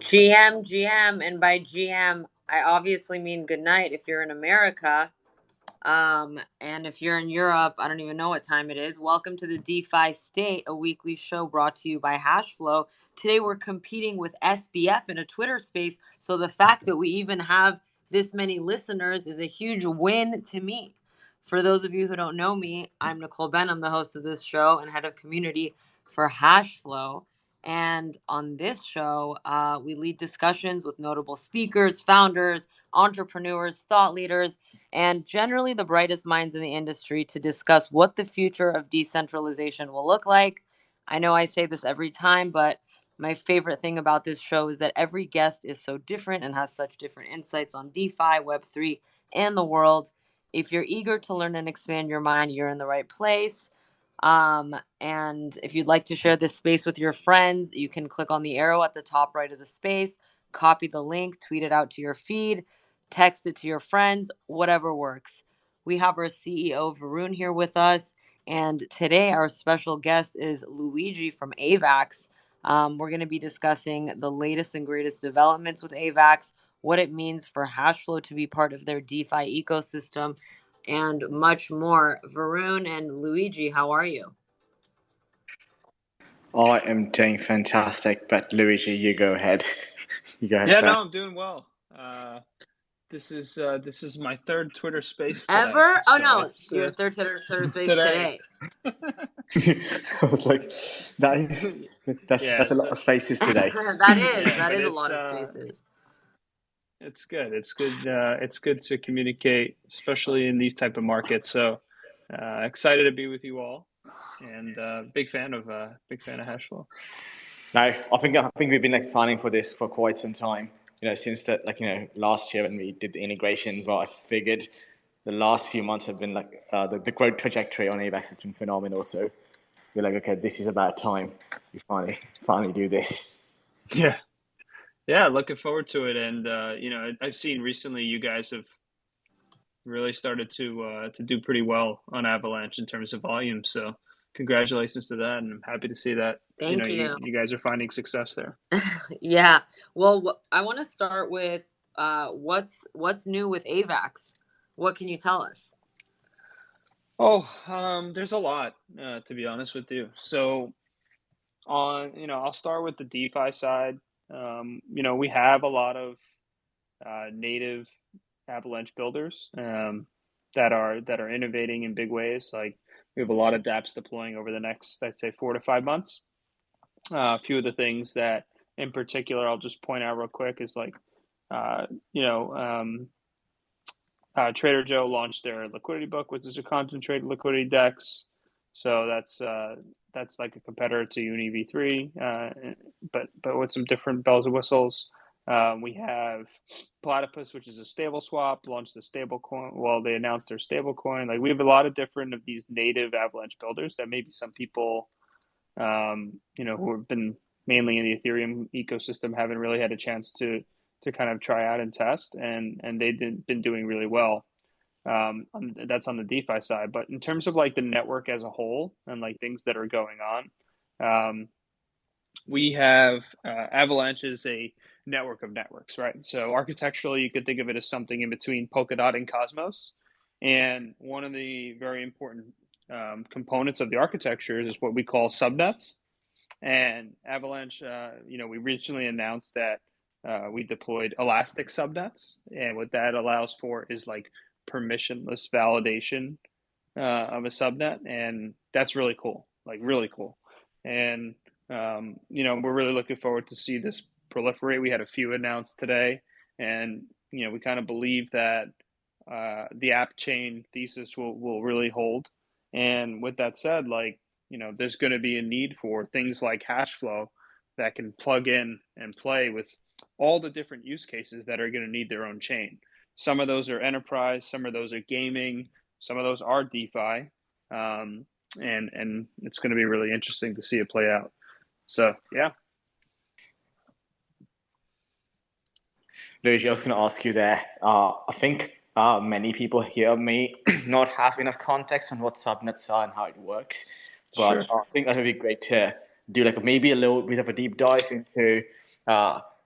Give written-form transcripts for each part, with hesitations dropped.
GM, and by GM, I obviously mean good night if you're in America. And if you're in Europe, I don't even know what time it is. Welcome to the DeFi State, a weekly show brought to you by Hashflow. Today we're competing with SBF in a Twitter space, so the fact that we even have this many listeners is a huge win to me. For those of you who don't know me, I'm Nicole Ben. I'm the host of this show and head of community for Hashflow. And on this show, we lead discussions with notable speakers, founders, entrepreneurs, thought leaders, and generally the brightest minds in the industry to discuss what the future of decentralization will look like. I know I say this every time, but my favorite thing about this show is that every guest is so different and has such different insights on DeFi, Web3, and the world. If you're eager to learn and expand your mind, you're in the right place. And if you'd like to share this space with your friends, you can click on the arrow at the top right of the space, copy the link, tweet it out to your feed, text it to your friends, whatever works. We have our CEO, Varun, here with us. And today, our special guest is Luigi from AVAX. We're going to be discussing the latest and greatest developments with AVAX, what it means for Hashflow to be part of their DeFi ecosystem, and much more. Varun and Luigi, how are you? I am doing fantastic, but Luigi, you go ahead. You go ahead Yeah, first. no, I'm doing well. This is my third Twitter space today, ever. Oh so no, it's, your third Twitter space today. I was like, that's a lot of spaces today. that is but a lot of spaces. It's good. It's good. It's good to communicate, especially in these type of markets. So excited to be with you all, and big fan of Hashflow. No, I think we've been planning for this for quite some time. Since that last year when we did the integration, but I figured the last few months have been the growth trajectory on AVAX has been phenomenal. So we're like, okay, this is about time we finally do this. Yeah, looking forward to it. And I've seen recently you guys have really started to do pretty well on Avalanche in terms of volume. So congratulations to that, and I'm happy to see that Thank you. You guys are finding success there. Yeah. Well, I want to start with what's new with AVAX. What can you tell us? Oh, there's a lot, to be honest with you. So I'll start with the DeFi side. We have a lot of native Avalanche builders that are innovating in big ways. Like we have a lot of dApps deploying over the next, I'd say, 4 to 5 months. A few of the things that, in particular, I'll just point out real quick is like, Trader Joe launched their liquidity book, which is a concentrated liquidity DEX. So that's like a competitor to UniV3, but with some different bells and whistles. We have Platypus, which is a stable swap, launched a stable coin. Well, they announced their stable coin. Like we have a lot of different of these native Avalanche builders that maybe some people, who have been mainly in the Ethereum ecosystem haven't really had a chance to kind of try out and test, and they've been doing really well. That's on the DeFi side, but in terms of like the network as a whole and like things that are going on, we have Avalanche is a network of networks, right? So architecturally, you could think of it as something in between Polkadot and Cosmos. And one of the very important components of the architecture is what we call subnets. And Avalanche, we recently announced that we deployed elastic subnets, and what that allows for is like permissionless validation of a subnet, and that's really cool, like really cool. And we're really looking forward to see this proliferate. We had a few announced today, and we kind of believe that the app chain thesis will really hold. And with that said, like there's going to be a need for things like Hashflow that can plug in and play with all the different use cases that are going to need their own chain. Some of those are enterprise, some of those are gaming, some of those are DeFi, and it's going to be really interesting to see it play out. So yeah. Luigi, I was going to ask you there. I think many people here may not have enough context on what subnets are and how it works, but Sure. I think that would be great to do like maybe a little bit of a deep dive into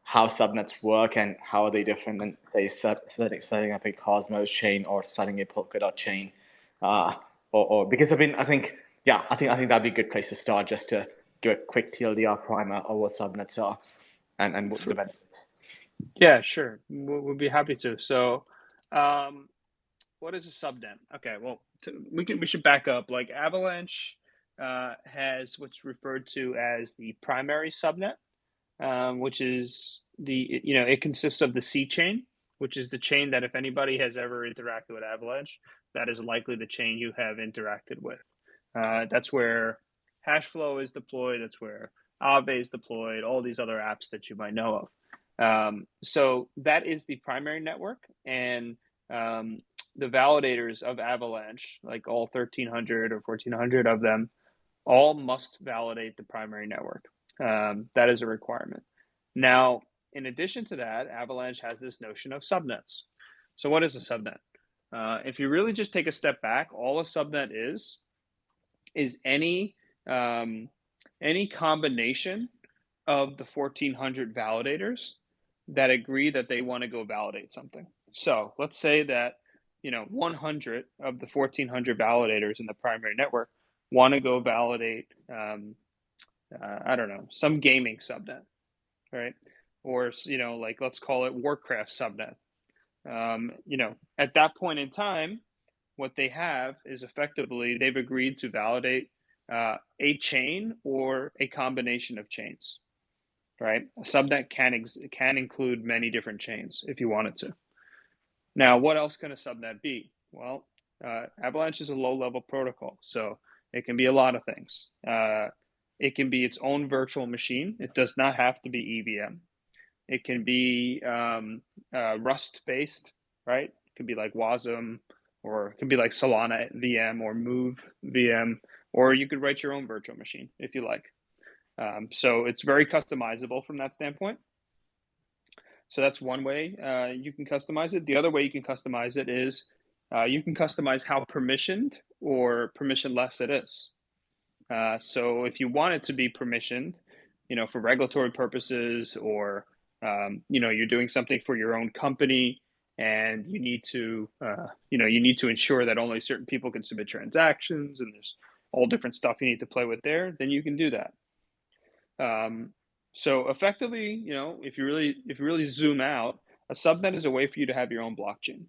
how subnets work and how are they different than, say, setting up a Cosmos chain or starting a Polkadot chain, or because I think that'd be a good place to start, just to do a quick TLDR primer of what subnets are and what the benefits. Yeah, sure. We'll be happy to. So, what is a subnet? Okay, well, we should back up. Like Avalanche has what's referred to as the primary subnet, which is it consists of the C chain, which is the chain that if anybody has ever interacted with Avalanche, that is likely the chain you have interacted with. That's where Hashflow is deployed. That's where AVA is deployed. All these other apps that you might know of. So that is the primary network, and the validators of Avalanche, like all 1,300 or 1,400 of them, all must validate the primary network. That is a requirement. Now, in addition to that, Avalanche has this notion of subnets. So what is a subnet? If you really just take a step back, all a subnet is any combination of the 1,400 validators that agree that they want to go validate something. So let's say that 100 of the 1,400 validators in the primary network want to go validate I don't know, some gaming subnet, right? Or like let's call it Warcraft subnet. At that point in time, what they have is effectively they've agreed to validate a chain or a combination of chains, right? A subnet can include many different chains if you wanted to. Now, what else can a subnet be? Well, Avalanche is a low-level protocol, so it can be a lot of things. It can be its own virtual machine. It does not have to be EVM. It can be Rust-based, right? It can be like Wasm, or it can be like Solana VM or Move VM, or you could write your own virtual machine if you like. So it's very customizable from that standpoint. So that's one way you can customize it. The other way you can customize it is you can customize how permissioned or permissionless it is. So if you want it to be permissioned, for regulatory purposes, or you're doing something for your own company, and you need to ensure that only certain people can submit transactions, and there's all different stuff you need to play with there, then you can do that. So effectively, if you really zoom out, a subnet is a way for you to have your own blockchain.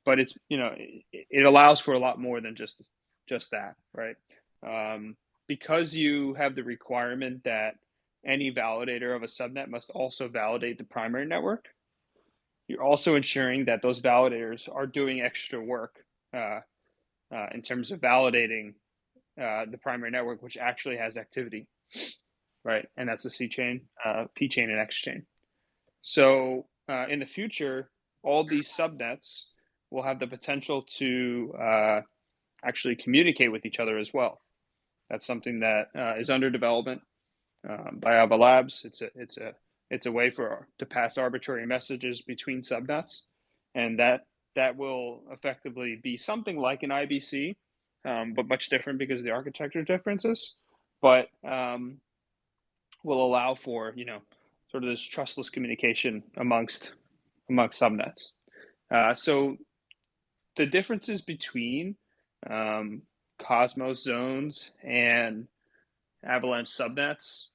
But it's it allows for a lot more than just that, right? Because you have the requirement that any validator of a subnet must also validate the primary network, you're also ensuring that those validators are doing extra work in terms of validating the primary network, which actually has activity, right? And that's the C chain, P chain, and X chain. So in the future, all these subnets will have the potential to actually communicate with each other as well. That's something that is under development by AVA Labs. It's a way to pass arbitrary messages between subnets, and that will effectively be something like an IBC, but much different because of the architecture differences. But will allow for sort of this trustless communication amongst subnets. So the differences between Cosmos zones and Avalanche subnets,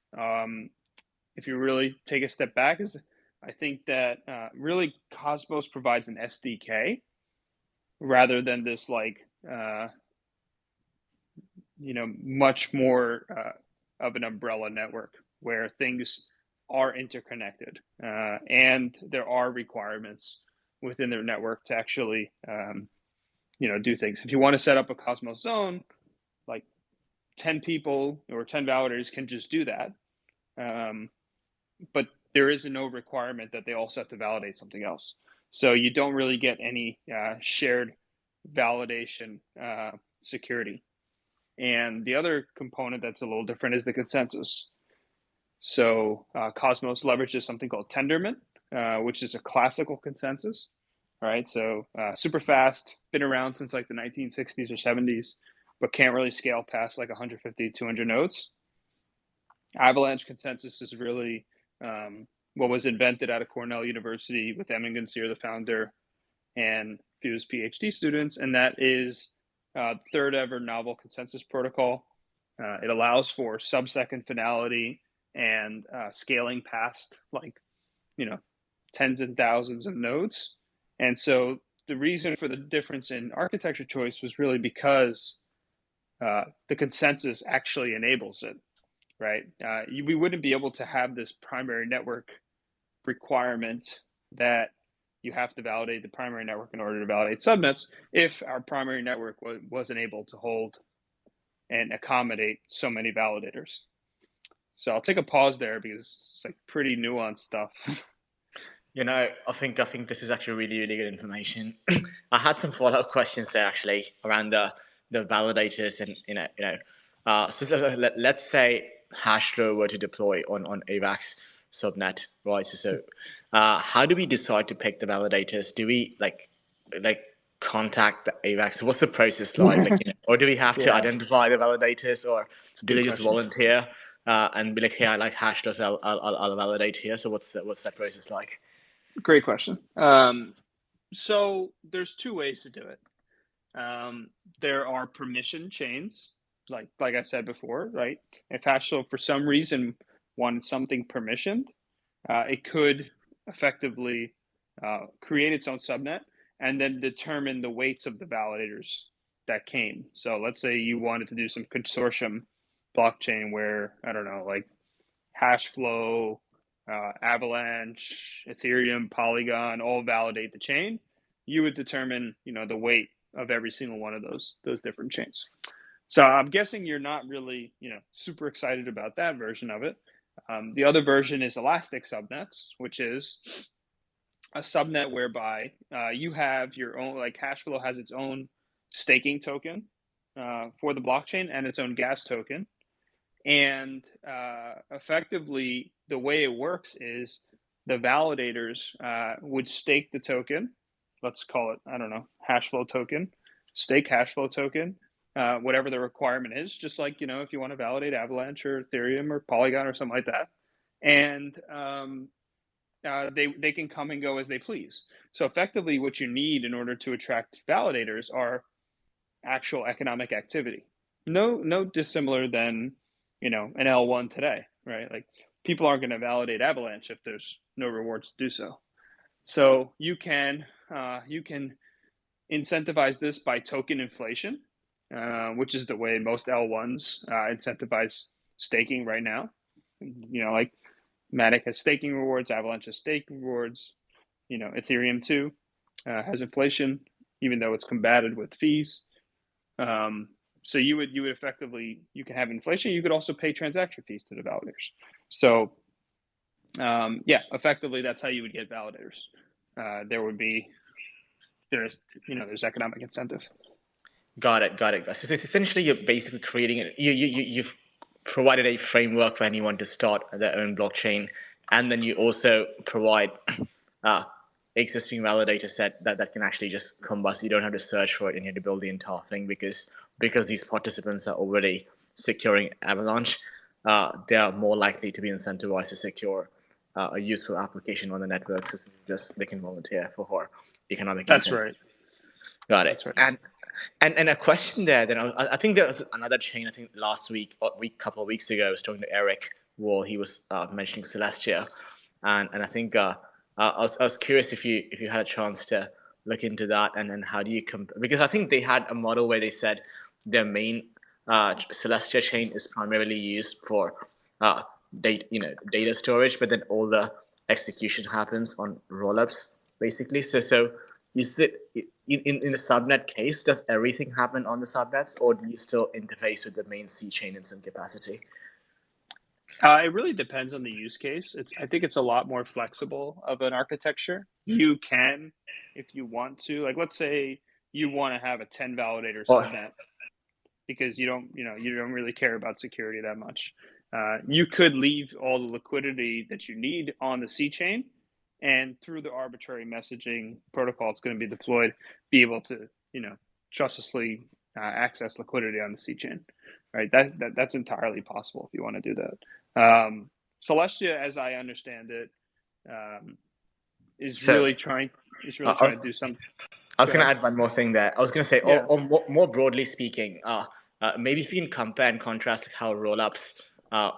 if you really take a step back, is I think that really Cosmos provides an SDK rather than this much more of an umbrella network where things are interconnected and there are requirements within their network to actually do things. If you want to set up a Cosmos zone, like 10 people or 10 validators can just do that. But there is no requirement that they also have to validate something else. So you don't really get any shared validation security. And the other component that's a little different is the consensus. So Cosmos leverages something called Tendermint, which is a classical consensus, right? So super fast, been around since like the 1960s or 70s, but can't really scale past like 150, 200 nodes. Avalanche consensus is really what was invented out of Cornell University with Emin Gunsier, the founder, and a few of his PhD students, and that is third ever novel consensus protocol. It allows for sub-second finality and scaling past tens and thousands of nodes. And so the reason for the difference in architecture choice was really because the consensus actually enables it, right? We wouldn't be able to have this primary network requirement that you have to validate the primary network in order to validate subnets if our primary network wasn't able to hold and accommodate so many validators. So I'll take a pause there because it's like pretty nuanced stuff. I think this is actually really, really good information. I had some follow-up questions there actually around the validators and so let's say Hashflow were to deploy on AVAX subnet, right? So how do we decide to pick the validators? Do we like contact the AVAX? What's the process like? Or do we have to identify the validators, or do they just volunteer and be like, "Hey, I like Hashflow, so I'll validate here." So what's that process like? Great question. So there's two ways to do it. There are permission chains, like I said before, right? If Hashflow for some reason wanted something permissioned, it could effectively create its own subnet and then determine the weights of the validators that came. So let's say you wanted to do some consortium blockchain where, I don't know, like Hashflow, Avalanche, Ethereum, Polygon, all validate the chain. You would determine, the weight of every single one of those different chains. So I'm guessing you're not really, super excited about that version of it. The other version is elastic subnets, which is a subnet whereby you have your own, like Hashflow has its own staking token for the blockchain and its own gas token. And effectively, the way it works is the validators would stake the token. Let's call it, I don't know, Hashflow token, stake Hashflow token, whatever the requirement is, just like, if you want to validate Avalanche or Ethereum or Polygon or something like that. And they can come and go as they please. So effectively, what you need in order to attract validators are actual economic activity. No dissimilar than, an L1 today, right? Like people aren't going to validate Avalanche if there's no rewards to do so. So you can incentivize this by token inflation, which is the way most L1s incentivize staking right now. Like Matic has staking rewards, Avalanche has staking rewards. Ethereum too has inflation, even though it's combated with fees. So you would effectively, you can have inflation. You could also pay transaction fees to the validators. So effectively that's how you would get validators. There's economic incentive. Got it. So it's essentially you're basically creating it. You've provided a framework for anyone to start their own blockchain, and then you also provide existing validator set that can actually just combust. You don't have to search for it and you have to build the entire thing because these participants are already securing Avalanche. They are more likely to be incentivized to secure a useful application on the network, so they can volunteer for economic. That's right. Got it. That's right. And a question there. Then I think there was another chain. I think last week or couple of weeks ago, I was talking to Eric while he was mentioning Celestia, and I think I was curious if you had a chance to look into that, and then how do you because I think they had a model where they said their main Celestia chain is primarily used for data storage, but then all the execution happens on rollups basically. So is it in the subnet case, does everything happen on the subnets, or do you still interface with the main C chain in some capacity? It really depends on the use case. I think it's a lot more flexible of an architecture. You can, if you want to, like let's say you want to have a 10 validator subnet because you don't really care about security that much. You could leave all the liquidity that you need on the C chain, and through the arbitrary messaging protocol it's going to be deployed, be able to trustlessly access liquidity on the C chain. Right, that's entirely possible if you want to do that. Celestia, as I understand it, is So really trying I to do some. I was Go going to ahead. add one more thing there. I was going to say, Yeah. more broadly speaking, maybe if you can compare and contrast how rollups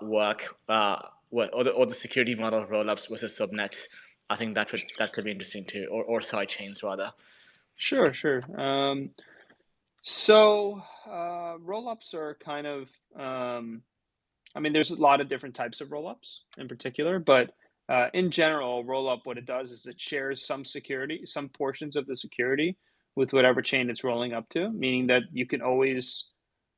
work, or the security model of rollups versus subnets. I think that could be interesting too, or side chains rather. Sure, sure. So rollups are kind of, I mean, there's a lot of different types of rollups in particular, but in general, rollup, what it does is it shares some security, some portions of the security with whatever chain it's rolling up to, meaning that you can always,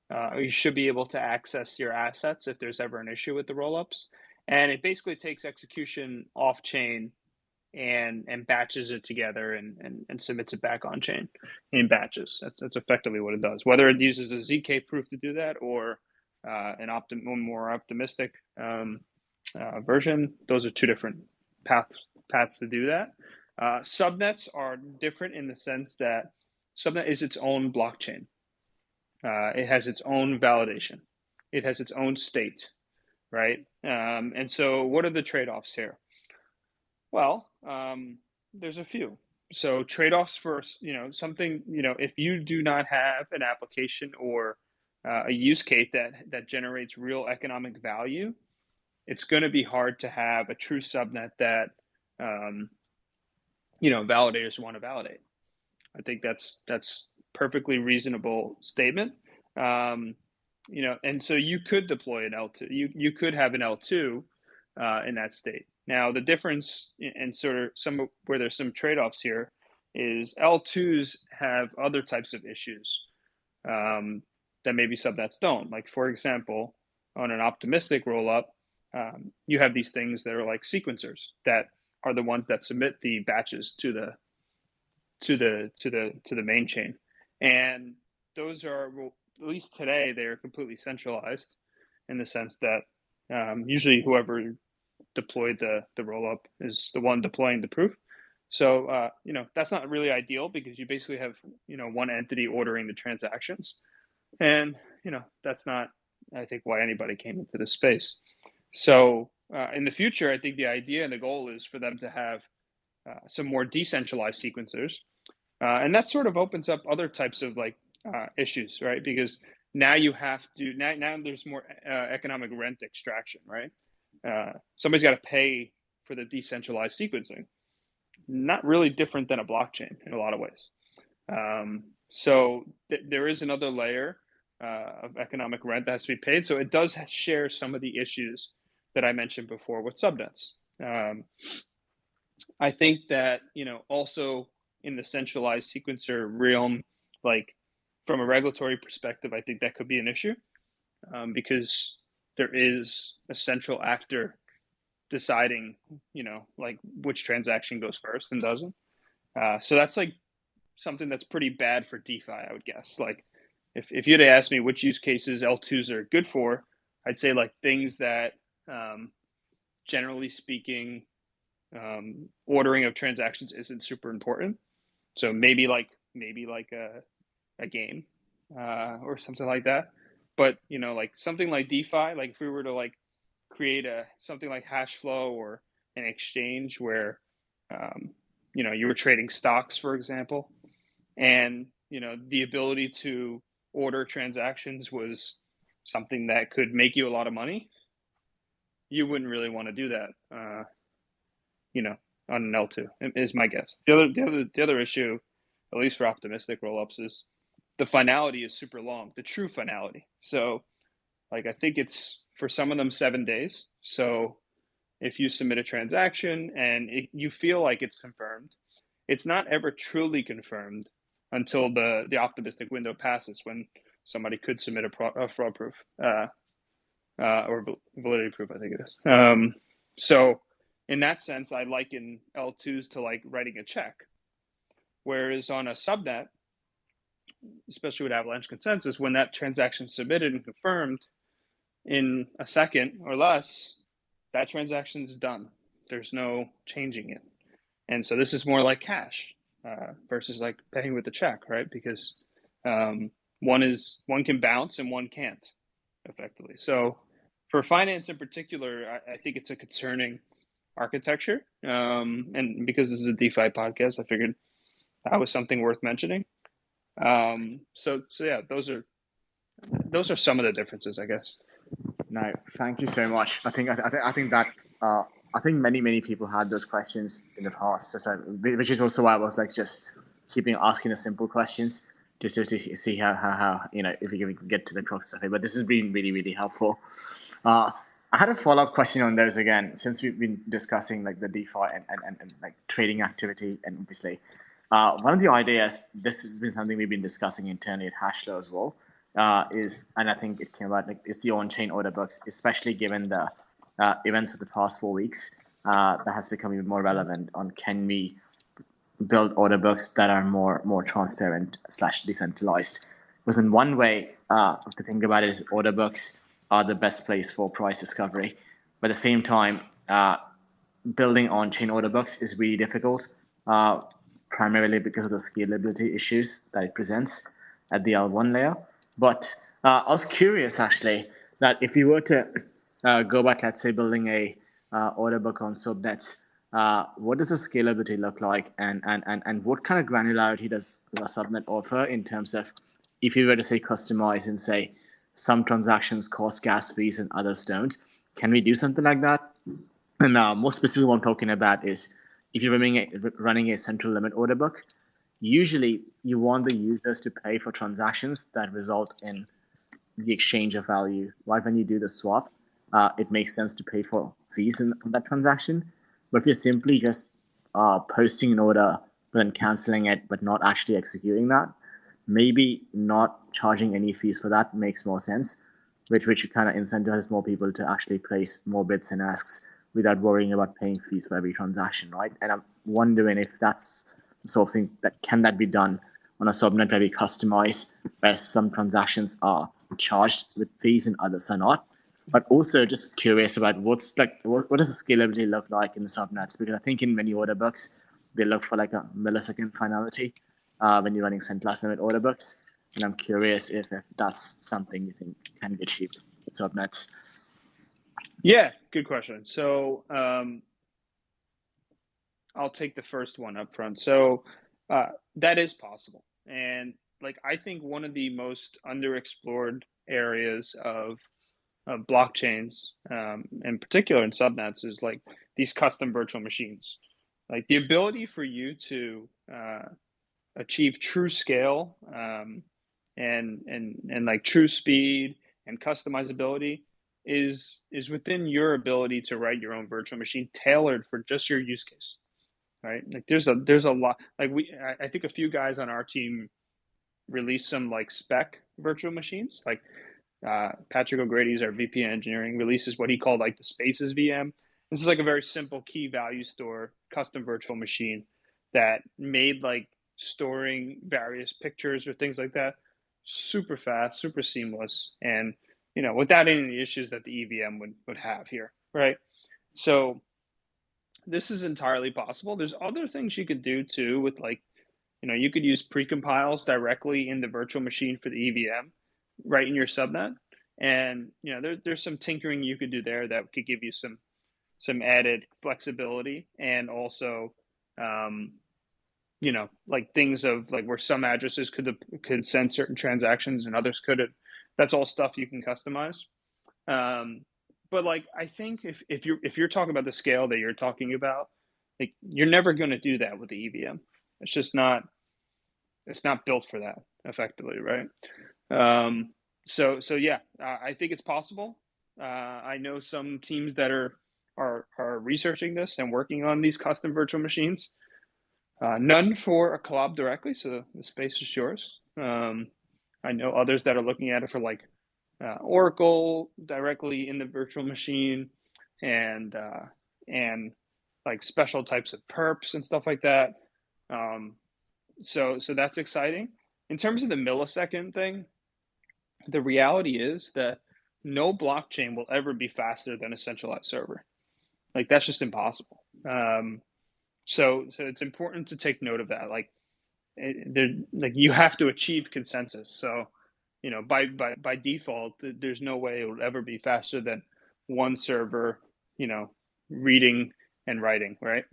or you should be able to access your assets if there's ever an issue with the rollups. And it basically takes execution off chain and batches it together and submits it back on chain in batches. That's effectively what it does. Whether it uses a ZK proof to do that or one more optimistic version, those are two different paths to do that. Subnets are different in the sense that subnet is its own blockchain. It has its own validation. It has its own state, right? And so, what are the trade-offs here? Well, there's a few. So trade-offs for, something, if you do not have an application or a use case that generates real economic value, it's going to be hard to have a true subnet that validators want to validate. I think that's perfectly reasonable statement. And so you could deploy an L2. You could have an L2 in that state. Now, the difference and sort of where there's some trade-offs here is L2s have other types of issues that maybe subnets don't. Like, for example, on an optimistic rollup, you have these things that are like sequencers that are the ones that submit the batches to the main chain, and those are, well, at least today, they are completely centralized in the sense that usually whoever deployed the rollup is the one deploying the proof. So that's not really ideal because you basically have one entity ordering the transactions, and that's not, I think, why anybody came into this space. So in the future, I think the idea and the goal is for them to have some more decentralized sequencers, and that sort of opens up other types of issues, right? Because now you have to now there's more economic rent extraction, right? Somebody's got to pay for the decentralized sequencing. Not really different than a blockchain in a lot of ways. So there is another layer of economic rent that has to be paid. So it does share some of the issues that I mentioned before with subnets. I think that also in the centralized sequencer realm, like from a regulatory perspective, I think that could be an issue because there is a central actor deciding, like which transaction goes first and doesn't. So that's like something that's pretty bad for DeFi, I would guess. Like if you'd asked me which use cases L2s are good for, I'd say like things that, generally speaking, ordering of transactions isn't super important. So maybe like a game or something like that. But like something like DeFi, like if we were to like create something like Hashflow or an exchange where you were trading stocks, for example, and the ability to order transactions was something that could make you a lot of money, you wouldn't really want to do that on an L2 is my guess. The other issue, at least for optimistic rollups, is the finality is super long, the true finality. So like I think it's for some of them 7 days. So if you submit a transaction and you feel like it's confirmed, it's not ever truly confirmed until the optimistic window passes, when somebody could submit a fraud proof or validity proof, I think it is. So in that sense, I liken L2s to like writing a check. Whereas on a subnet, especially with Avalanche consensus, when that transaction is submitted and confirmed in a second or less, that transaction is done. There's no changing it. And so this is more like cash versus like paying with a check, right? Because one can bounce and one can't effectively. So for finance in particular, I think it's a concerning architecture. And because this is a DeFi podcast, I figured that was something worth mentioning. So yeah, those are some of the differences, I guess. No, thank you so much. I think that I think many people had those questions in the past, which is also why I was like just keeping asking the simple questions just to see how if we can get to the crux of it. But this has been really helpful. I had a follow-up question on those again, since we've been discussing like the DeFi and like trading activity, and obviously one of the ideas, this has been something we've been discussing internally at Hashflow as well, and I think it came about, like, is the on-chain order books, especially given the events of the past 4 weeks, that has become even more relevant on can we build order books that are more transparent / decentralized. Because in one way to think about it is order books are the best place for price discovery, but at the same time, building on-chain order books is really difficult, primarily because of the scalability issues that it presents at the L1 layer. But I was curious, actually, that if you were to go back, let's say, building a order book on subnets, what does the scalability look like, and what kind of granularity does a subnet offer in terms of, if you were to say customize and say some transactions cost gas fees and others don't, can we do something like that? And more specifically, what I'm talking about is if you're running a central limit order book, usually you want the users to pay for transactions that result in the exchange of value. Right when you do the swap, it makes sense to pay for fees on that transaction. But if you're simply just posting an order but then canceling it but not actually executing that, maybe not charging any fees for that makes more sense, which kind of incentivizes more people to actually place more bids and asks without worrying about paying fees for every transaction, right? And I'm wondering if that's the sort of thing that can that be done on a subnet where we customize, where some transactions are charged with fees and others are not. But also just curious about what does the scalability look like in the subnets? Because I think in many order books, they look for like a millisecond finality when you're running centralized limit order books. And I'm curious if that's something you think can be achieved with subnets. Yeah, good question. So I'll take the first one up front. So that is possible. And like, I think one of the most underexplored areas of blockchains, in particular in subnets, is like these custom virtual machines. Like the ability for you to achieve true scale, and like true speed and customizability is within your ability to write your own virtual machine tailored for just your use case, right? Like there's a lot, like I think a few guys on our team released some like spec virtual machines, like Patrick O'Grady's, our VP engineering, releases what he called like the Spaces VM. This is like a very simple key value store custom virtual machine that made like storing various pictures or things like that super fast, super seamless, and without any of the issues that the EVM would have here, right? So this is entirely possible. There's other things you could do too with like, you could use precompiles directly in the virtual machine for the EVM, right in your subnet. And there's some tinkering you could do there that could give you some added flexibility, and also like things of like where some addresses could send certain transactions and others couldn't. That's all stuff you can customize. But like, I think if you're talking about the scale that you're talking about, like you're never going to do that with the EVM. It's just not. It's not built for that effectively, right? So yeah, I think it's possible. I know some teams that are researching this and working on these custom virtual machines. None for a collab directly, so the space is yours. I know others that are looking at it for like Oracle directly in the virtual machine, and like special types of perps and stuff like that. So that's exciting. In terms of the millisecond thing, the reality is that no blockchain will ever be faster than a centralized server. Like that's just impossible. So it's important to take note of that. Like you have to achieve consensus. So by default, there's no way it will ever be faster than one server, reading and writing, right?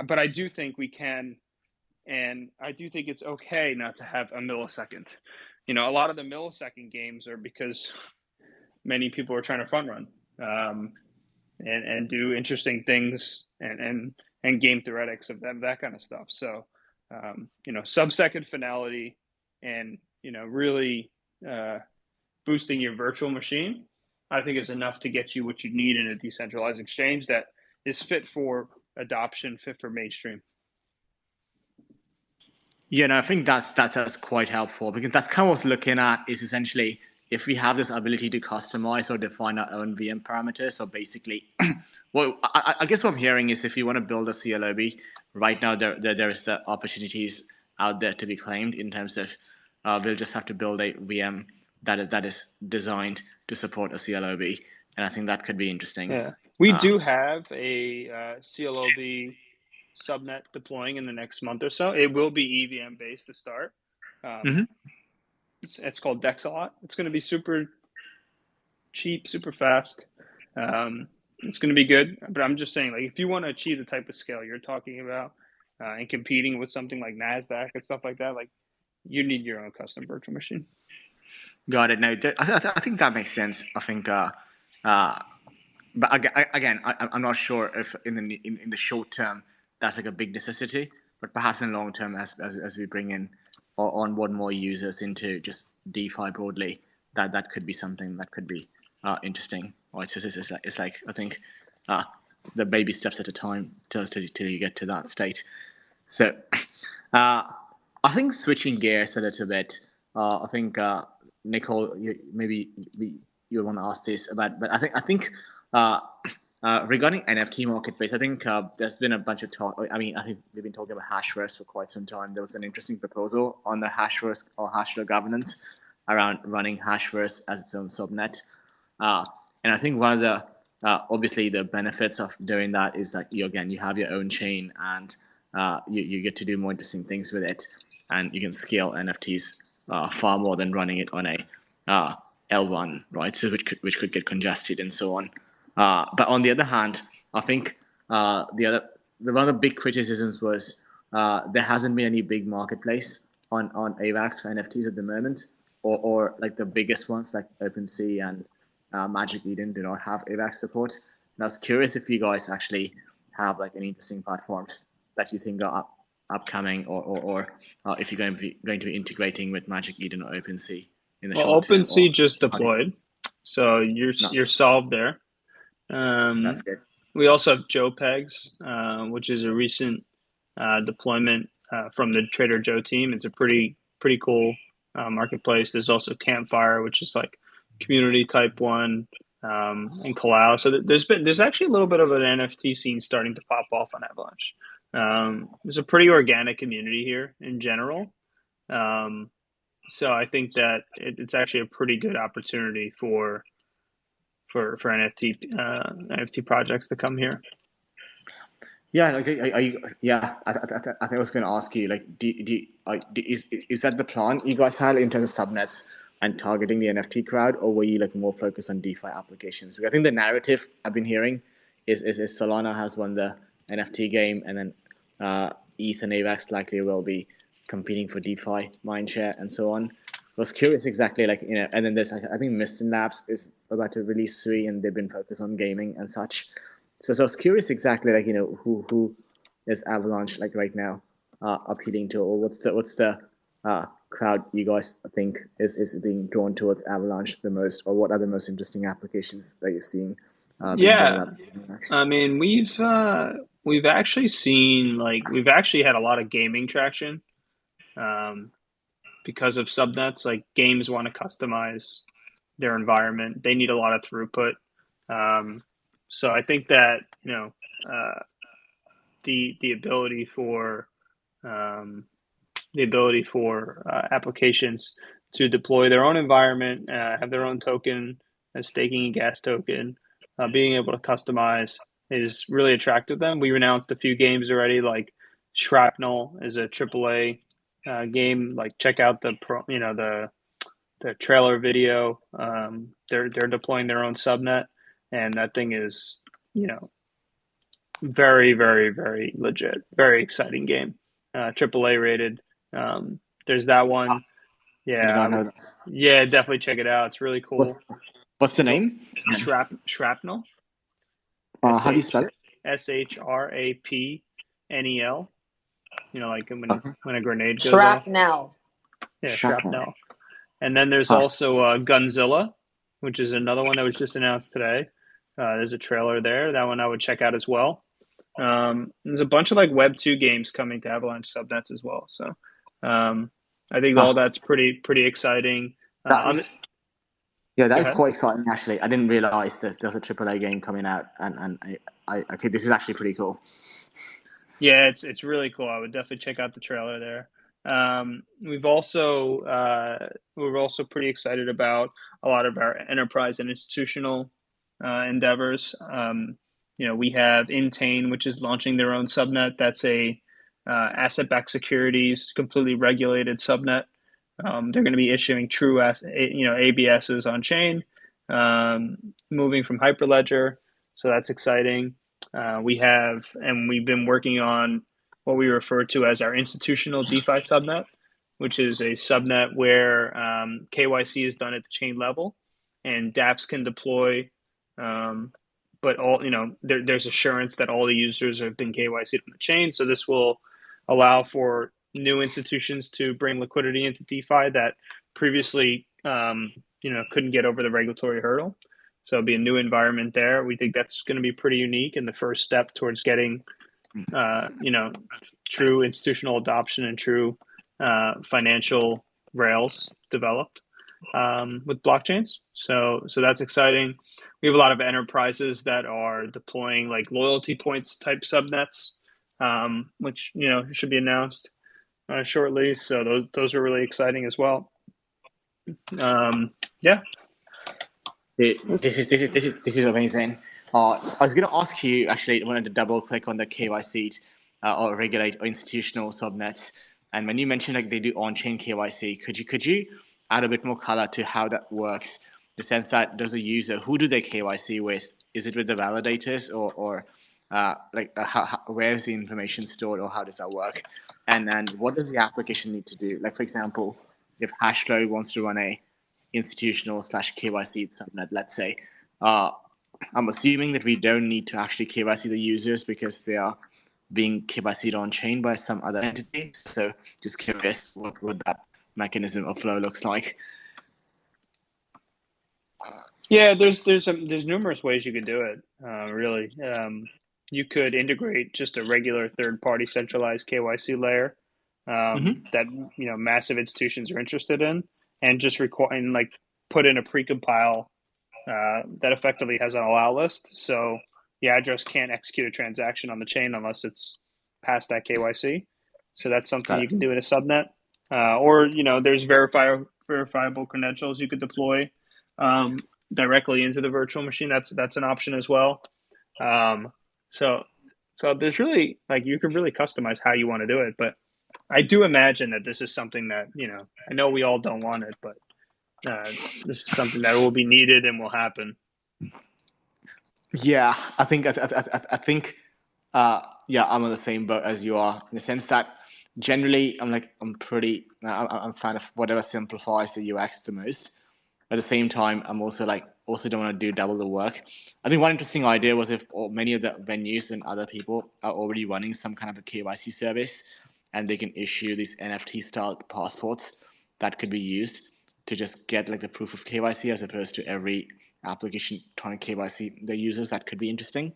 But I do think we can, and I do think it's okay not to have a millisecond. A lot of the millisecond games are because many people are trying to front run, and do interesting things and game theoretics of them, that kind of stuff. So, sub-second finality and, really boosting your virtual machine, I think is enough to get you what you need in a decentralized exchange that is fit for adoption, fit for mainstream. Yeah, no, I think that's quite helpful, because that's kind of what I was looking at, is essentially if we have this ability to customize or define our own VM parameters. So basically, well, I guess what I'm hearing is if you want to build a CLOB, right now there is the opportunities out there to be claimed in terms of we'll just have to build a VM that is designed to support a CLOB, and I think that could be interesting. Yeah, we do have a CLOB subnet deploying in the next month or so. It will be EVM based to start. It's called DEXs. It's going to be super cheap, super fast. It's going to be good, but I'm just saying, like, if you want to achieve the type of scale you're talking about, and competing with something like NASDAQ and stuff like that, like, you need your own custom virtual machine. Got it. No, I think that makes sense. I think, but again, I'm not sure if in the short term that's like a big necessity, but perhaps in the long term, as we bring in or onboard more users into just DeFi broadly, that could be something that could be interesting. Right, so it's like I think the baby steps at a time till you get to that state. So I think switching gears a little bit, I think Nicole, maybe you want to ask this about, but I think regarding NFT marketplace, I think there's been a bunch of talk. I mean, I think we've been talking about Hashflow for quite some time. There was an interesting proposal on the Hashflow or Hashflow governance around running Hashflow as its own subnet. And I think one of the obviously the benefits of doing that is that you have your own chain, and you get to do more interesting things with it, and you can scale NFTs far more than running it on a L1, right? So which could get congested and so on. But on the other hand, I think one of the big criticisms was there hasn't been any big marketplace on AVAX for NFTs at the moment, or like the biggest ones like OpenSea and Magic Eden do not have AVAX support. And I was curious if you guys actually have like any interesting platforms that you think are upcoming, or if you're going to be integrating with Magic Eden or OpenSea in the short term. OpenSea just deployed, so you're solved there. That's good. We also have JoePegs, which is a recent deployment from the Trader Joe team. It's a pretty cool marketplace. There's also Campfire, which is like community type one, and Kalau. So there's actually a little bit of an NFT scene starting to pop off on Avalanche. There's a pretty organic community here in general. So I think that it's actually a pretty good opportunity for NFT projects to come here. Yeah, like I think I was going to ask you, like, is that the plan you guys had in terms of subnets and targeting the NFT crowd, or were you like more focused on DeFi applications? Because I think the narrative I've been hearing is Solana has won the NFT game, and then ETH and AVAX likely will be competing for DeFi mindshare and so on. I was curious exactly, like, and then there's, I think Mistin Labs is about to release 3, and they've been focused on gaming and such. So I was curious exactly, like, who is Avalanche like right now appealing to, or what's the crowd you guys think is being drawn towards Avalanche the most, or what are the most interesting applications that you're seeing? Yeah, I mean, we've actually seen, like, we've actually had a lot of gaming traction because of subnets. Like, games want to customize their environment. They need a lot of throughput. So I think that, the ability for applications to deploy their own environment, have their own token, a staking and gas token, being able to customize is really attractive to them. We've announced a few games already, like Shrapnel is a AAA game. Like, check out the trailer video. They're deploying their own subnet. and that thing is, very, very, very legit, very exciting game. AAA rated. There's that one. I did Yeah, not know that. yeah, definitely check it out. It's really What's cool. what's the name? Shrapnel. How do you spell it? Shrapnel. Like Okay. when a grenade goes off. Shrapnel. Yeah, Shrapnel. shrapnel. And then there's Huh. also Gunzilla, which is another one that was just announced today. There's a trailer there. That one I would check out as well. There's a bunch of like Web 2 games coming to Avalanche subnets as well. So I think all Huh. that's pretty exciting. That is that Go is ahead. quite exciting actually. I didn't realize there's a AAA game coming out, and I okay, this is actually pretty cool. Yeah, it's really cool. I would definitely check out the trailer there. We've also we're also pretty excited about a lot of our enterprise and institutional endeavors. We have Intane, which is launching their own subnet. That's a asset-backed securities, completely regulated subnet. They're going to be issuing true ABSs on chain, moving from Hyperledger. So that's exciting. We've been working on what we refer to as our institutional DeFi subnet, which is a subnet where KYC is done at the chain level, and dApps can deploy. But there's assurance that all the users have been KYC'd on the chain. So this will allow for new institutions to bring liquidity into DeFi that previously, couldn't get over the regulatory hurdle. So it'll be a new environment there. We think that's going to be pretty unique and the first step towards getting, true institutional adoption and true financial rails developed with blockchains. So that's exciting. We have a lot of enterprises that are deploying like loyalty points type subnets, which should be announced shortly. So those are really exciting as well. Yeah. This is amazing. I was going to ask you actually. I wanted to double click on the KYC or regulate or institutional subnets. And when you mentioned like they do on-chain KYC, could you add a bit more color to how that works? The sense that does the user, who do they KYC with? Is it with the validators or where is the information stored, or how does that work? And what does the application need to do? Like for example, if Hashflow wants to run a institutional / KYC subnet, let's say, I'm assuming that we don't need to actually KYC the users because they are being KYC'd on chain by some other entity. So just curious what that mechanism of flow looks like. Yeah, there's numerous ways you could do it. Really, you could integrate just a regular third-party centralized KYC layer that massive institutions are interested in, and just put in a precompile that effectively has an allow list. So the address can't execute a transaction on the chain unless it's past that KYC. So that's something Got you it. can do in a subnet. Or there's verifiable credentials you could deploy directly into the virtual machine. That's an option as well. So there's really you can really customize how you want to do it. But I do imagine that this is something that I know we all don't want it, but this is something that will be needed and will happen. Yeah, I think I'm on the same boat as you are, in the sense that generally I'm a fan of whatever simplifies the UX the most. At the same time, I'm also don't want to do double the work. I think one interesting idea was if many of the venues and other people are already running some kind of a KYC service, and they can issue these NFT style passports that could be used to just get like the proof of KYC, as opposed to every application trying to KYC their users. That could be interesting.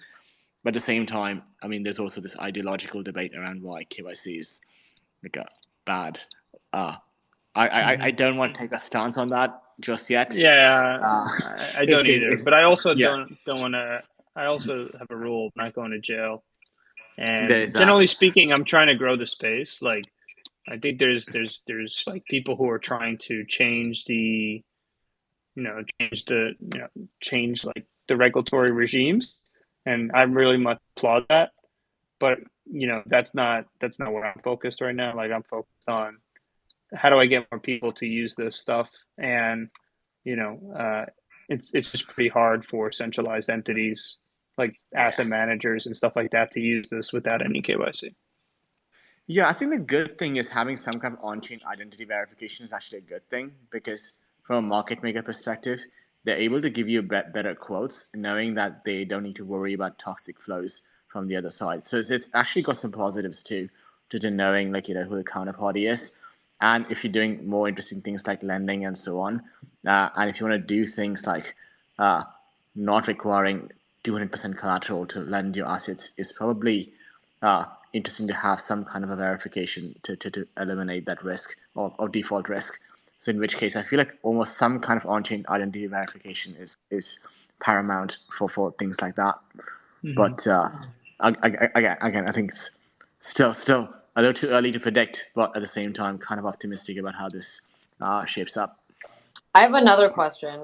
But at the same time, I mean, there's also this ideological debate around why KYC is like a bad. I don't want to take a stance on that just yet. Yeah, Uh, I don't either. But I also yeah, don't want to. I also have a rule of not going to jail. there And is that. generally speaking, I'm trying to grow the space. Like I think there's like people who are trying to change the change like the regulatory regimes, and I really much applaud that. But that's not where I'm focused right now. Like I'm focused on how do I get more people to use this stuff, and it's just pretty hard for centralized entities like asset managers and stuff like that to use this without any KYC. Yeah, I think the good thing is having some kind of on-chain identity verification is actually a good thing, because from a market maker perspective, they're able to give you better quotes, knowing that they don't need to worry about toxic flows from the other side. So it's actually got some positives too, to knowing like who the counterparty is, and if you're doing more interesting things like lending and so on, and if you want to do things like uh, not requiring 200% collateral to lend your assets, is probably interesting to have some kind of a verification to eliminate that risk or default risk. So in which case, I feel like almost some kind of on-chain identity verification is paramount for things like that. But again, I think it's still a little too early to predict, but at the same time, kind of optimistic about how this shapes up. I have another question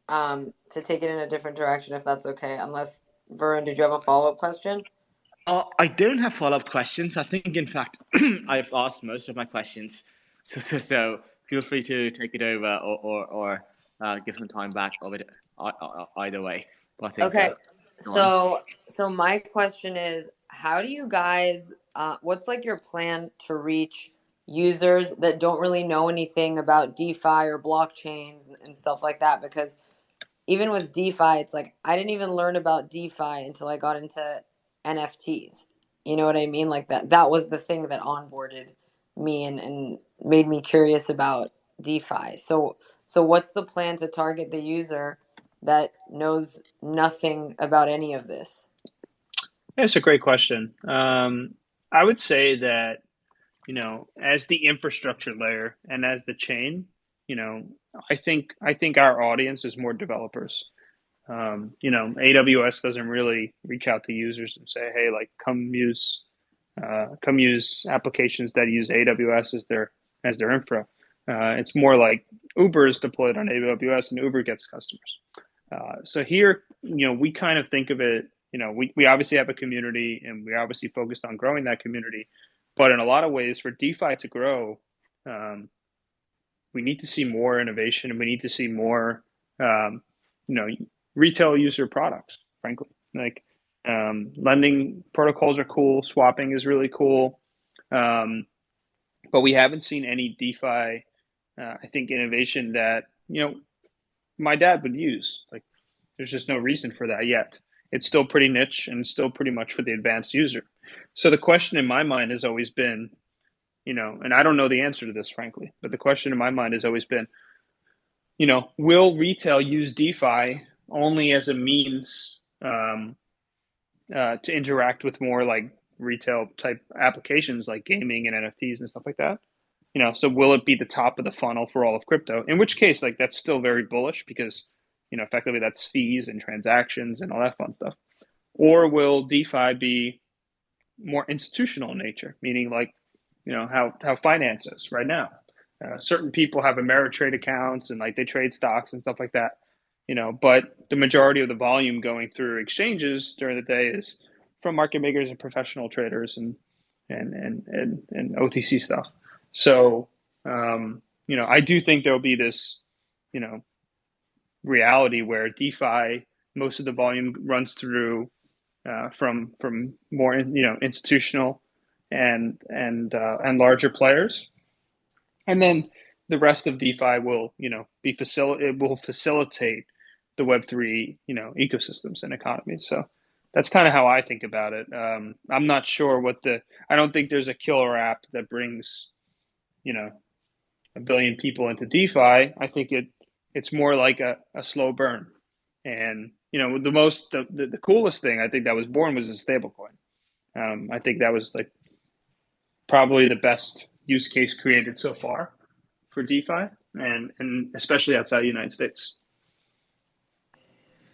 to take it in a different direction, if that's okay. Unless, Varun, did you have a follow-up question? I don't have follow-up questions. I think, in fact, I've asked most of my questions. So feel free to take it over or give some time back of it either way. But I think, Okay. go on. So my question is, how do you guys, what's like your plan to reach users that don't really know anything about DeFi or blockchains and stuff like that? Because even with DeFi, it's like I didn't even learn about DeFi until I got into NFTs. You know what I mean? Like that was the thing that onboarded me and made me curious about DeFi. So what's the plan to target the user that knows nothing about any of this? That's a great question. I would say that, as the infrastructure layer and as the chain, I think our audience is more developers. AWS doesn't really reach out to users and say, "Hey, like, come use applications that use AWS as their infra." It's more like Uber is deployed on AWS and Uber gets customers. So here, we kind of think of it. We obviously have a community and we obviously focused on growing that community, but in a lot of ways, for DeFi to grow, we need to see more innovation and we need to see more, you know, retail user products. Frankly, like lending protocols are cool, swapping is really cool, but we haven't seen any DeFi. I think innovation that my dad would use. Like, there's just no reason for that yet. It's still pretty niche and still pretty much for the advanced user. So the question in my mind has always been, and I don't know the answer to this, frankly, but the question in my mind has always been, will retail use DeFi only as a means to interact with more like retail type applications like gaming and NFTs and stuff like that? So will it be the top of the funnel for all of crypto? In which case, like, that's still very bullish because, effectively that's fees and transactions and all that fun stuff. Or will DeFi be more institutional in nature, meaning like, how finance is right now? Certain people have Ameritrade accounts and like they trade stocks and stuff like that, but the majority of the volume going through exchanges during the day is from market makers and professional traders and OTC stuff. So, I do think there'll be this, reality where DeFi, most of the volume runs through from more, institutional and larger players, and then the rest of DeFi will, it will facilitate the Web3, ecosystems and economies. So that's kind of how I think about it. I'm not sure I don't think there's a killer app that brings, a billion people into DeFi. I think it's more like a slow burn. And the coolest thing I think that was born was a stablecoin. I think that was like probably the best use case created so far for DeFi, and especially outside the United States.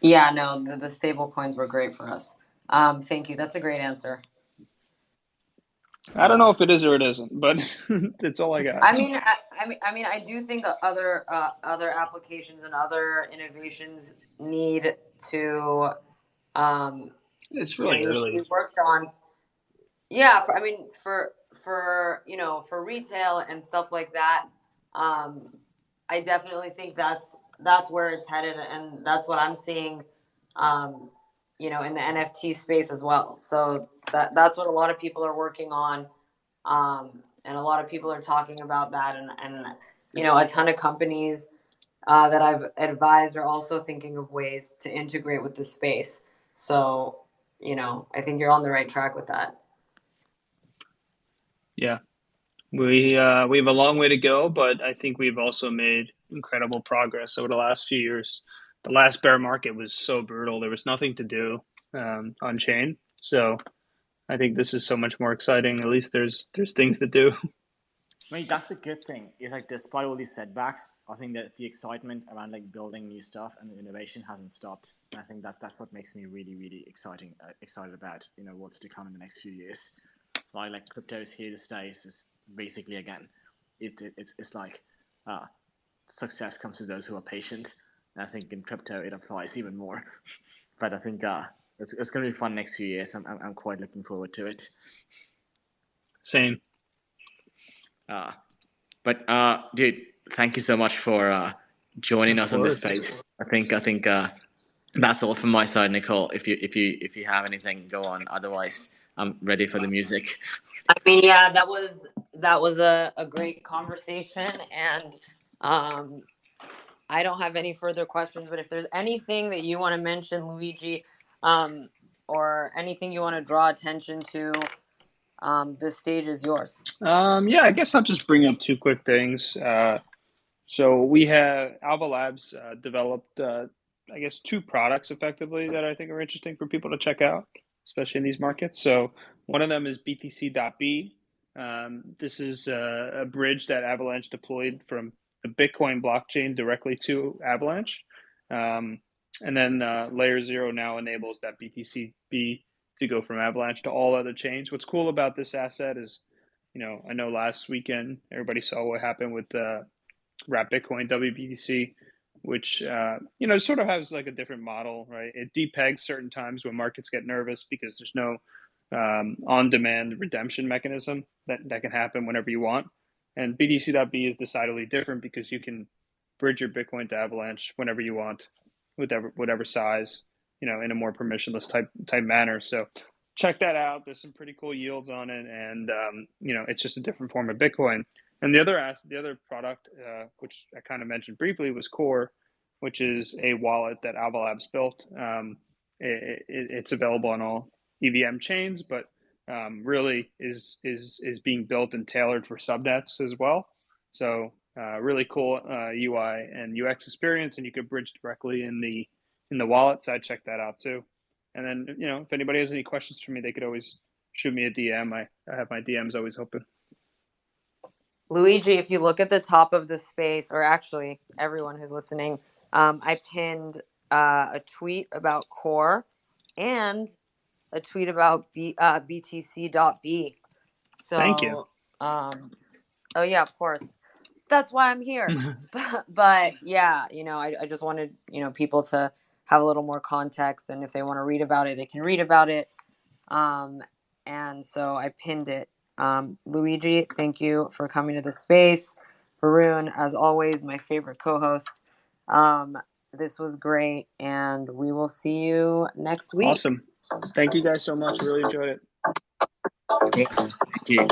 Yeah, no, the stable coins were great for us. Thank you. That's a great answer. I don't know if it is or it isn't, but it's all I got. I mean, I do think other applications and other innovations need to It's really early. Be worked on. Yeah, for retail and stuff like that, I definitely think that's that's where it's headed, and that's what I'm seeing, you know, in the NFT space as well. So that's what a lot of people are working on, and a lot of people are talking about that, and you know, a ton of companies that I've advised are also thinking of ways to integrate with the space. So, you know, I think you're on the right track with that. Yeah, we have a long way to go, but I think we've also made incredible progress over the last few years. The last bear market was so brutal; there was nothing to do on chain. So I think this is so much more exciting. At least there's things to do. I mean, that's the good thing. Is like despite all these setbacks, I think that the excitement around like building new stuff and innovation hasn't stopped. And I think that's what makes me really, really excited about what's to come in the next few years. Like crypto is here to stay. It's just basically again, it's like success comes to those who are patient. And I think in crypto it applies even more. But I think it's going to be fun next few years. I'm quite looking forward to it. Same. But dude, thank you so much for joining us on this space. I think that's all from my side, Nicole. If you have anything, go on. Otherwise, I'm ready for the music. I mean, yeah, that was a great conversation, and I don't have any further questions. But if there's anything that you want to mention, Luigi, or anything you want to draw attention to, this stage is yours. Yeah, I guess I'll just bring up two quick things. So we have AVA Labs developed, I guess, two products effectively that I think are interesting for people to check out, especially in these markets. So one of them is BTC.B. This is a bridge that Avalanche deployed from the Bitcoin blockchain directly to Avalanche. And then Layer 0 now enables that BTC.B to go from Avalanche to all other chains. What's cool about this asset is, I know last weekend everybody saw what happened with Wrap Bitcoin WBTC, which sort of has like a different model, right? It depegs certain times when markets get nervous because there's no on-demand redemption mechanism that can happen whenever you want. And BTC.B is decidedly different because you can bridge your Bitcoin to Avalanche whenever you want, whatever size, in a more permissionless type manner. So check that out. There's some pretty cool yields on it, and it's just a different form of Bitcoin. And the other product, which I kind of mentioned briefly, was Core, which is a wallet that AVA Labs built. It's available on all EVM chains, but really is being built and tailored for subnets as well. So really cool UI and UX experience, and you could bridge directly in the wallet side. Check that out too. And then if anybody has any questions for me, they could always shoot me a DM. I have my DMs always open. Luigi, if you look at the top of the space, or actually everyone who's listening, I pinned a tweet about Core and a tweet about BTC.B. So, thank you. Oh yeah, of course. That's why I'm here. but yeah, I just wanted, people to have a little more context, and if they want to read about it, they can read about it. And so I pinned it. Luigi, thank you for coming to the space. Varun, as always, my favorite co-host. This was great, and we will see you next week. Awesome. Thank you guys so much. Really enjoyed it. Thank you.